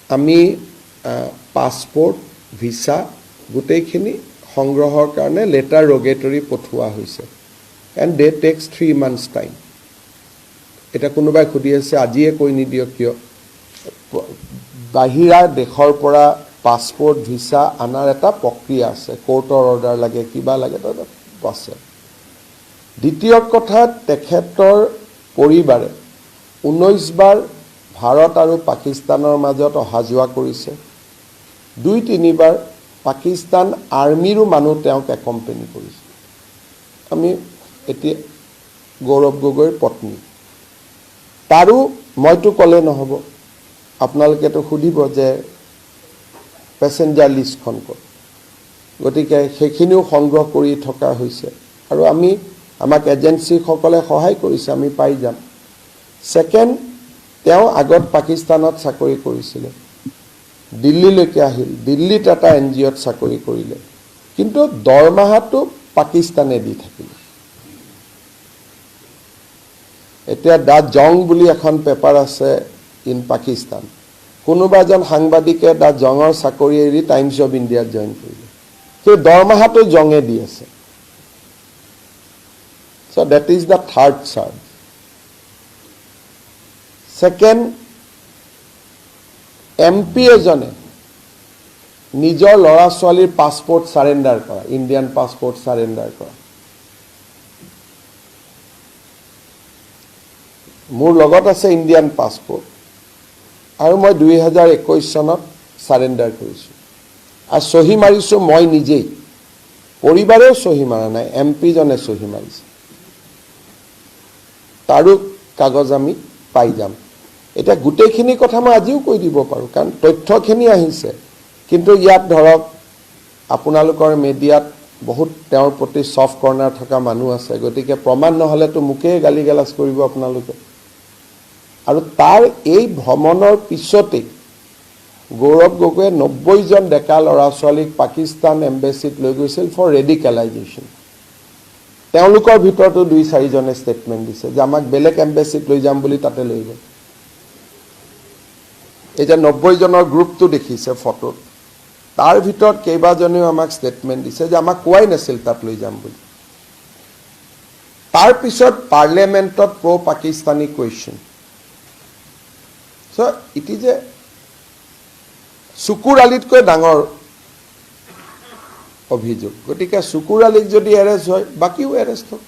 আমি passport visa গোটেইখিনি সংগ্ৰহৰ কাৰণে লেটাৰ ৰগেটৰী পঠোৱা হৈছে and they take 3 months time এটা কোনোবাই সুধি আছে আজিয়ে কৈ নিদিয়ক কিয় বাহিৰা দেশৰ পৰা পাছপোৰ্ট ভিসা আনাৰ এটা প্ৰক্ৰিয়া আছে কোৰ্টৰ অৰ্ডাৰ লাগে কিবা লাগে তাত আছে দ্বিতীয় কথা তেখেতৰ পৰিবাৰে 19 বাৰ ভাৰত আৰু পাকিস্তানৰ মাজত অহা যোৱা কৰিছে 2-3 বাৰ পাকিস্তান আৰ্মিৰো মানুহ তেওঁক একম্পেনি কৰিছে আমি এতিয়া গৌৰৱ গগৈৰ পত্নী তাৰো মইতো ক'লে নহ'ব আপোনালোকেতো সুধিব যে পেছেঞ্জাৰ লিষ্টখন ক'ত গতিকে সেইখিনিও সংগ্ৰহ কৰি থকা হৈছে আৰু আমাক এজেন্সিসকলে সহায় কৰিছে আমি পাই যাম সেকেন্ড তেওঁ আগত পাকিস্তানত চাকৰি কৰিছিল দিল্লীলৈকে আহিল দিল্লীত এটা এনজিঅ'ত চাকৰি কৰিলে কিন্তু দৰমহাটো পাকিস্তানে দি থাকিল এতিয়া দা জং বুলি এখন পেপাৰ আছে ইন পাকিস্তান কোনোবা এজন সাংবাদিকে দা জঙৰ চাকৰি এৰি টাইমছ অফ ইণ্ডিয়াত জইন কৰিলে সেই দৰমহাটো জঙে দি আছে so that is the third charge second MP এজনে নিজৰ লৰা ছোৱালীৰ পাছপোৰ্ট সাৰেন্ডাৰ কৰা ইণ্ডিয়ান পাছপোৰ্ট সাৰেন্ডাৰ কৰা মোৰ লগত আছে ইণ্ডিয়ান পাছপোৰ্ট আৰু মই 2021 চনত সাৰেন্ডাৰ কৰিছো আৰু সহি মাৰিছো মই নিজেই পৰিবাৰেও সহি মাৰা নাই MP জনে সহি মাৰিছে তাৰো কাগজ আমি পাই যাম এটা গুটেখিনি কথা মই আজিও কৈ দিব পাৰো কাৰণ তথ্যখিনি আহিছে কিন্তু ইয়াত ধৰক আপোনালোকৰ মিডিয়াত বহুত তেওঁৰ প্ৰতি সফট কৰ্নাৰ থকা মানুহ আছে গতিকে প্ৰমাণ নহলেতো মুকে গালি গালাজ কৰিব আপোনালোকে আৰু তাৰ এই ভ্ৰমণৰ পিছতে গৌৰৱ গগৈয়ে 90 জন ডেকা লৰা ছোৱালীক পাকিস্তান এম্বাসিত লৈ গৈছিল ফৰ ৰেডিকেলাইজেশ্যন তেওঁলোকৰ ভিতৰতো 2-4 জনে ষ্টেটমেন্ট দিছে যে আমাক বেলেগ এম্বাসিত লৈ যাম বুলি তাতে লৈ গ'ল এই যে 90 জনৰ গ্ৰুপটো দেখিছে ফটোত তাৰ ভিতৰত কেইবাজনেও আমাক ষ্টেটমেন্ট দিছে যে আমাক কোৱাই নাছিল তাত লৈ যাম বুলি তাৰ পিছত পাৰ্লিয়ামেন্টত প্ৰ Pakistani question so it is a Sukur আলীতকৈ ডাঙৰ অভিযোগ গতিকে সুকুৰ আলীক যদি এৰেষ্ট হয় বাকিও এৰেষ্ট হয়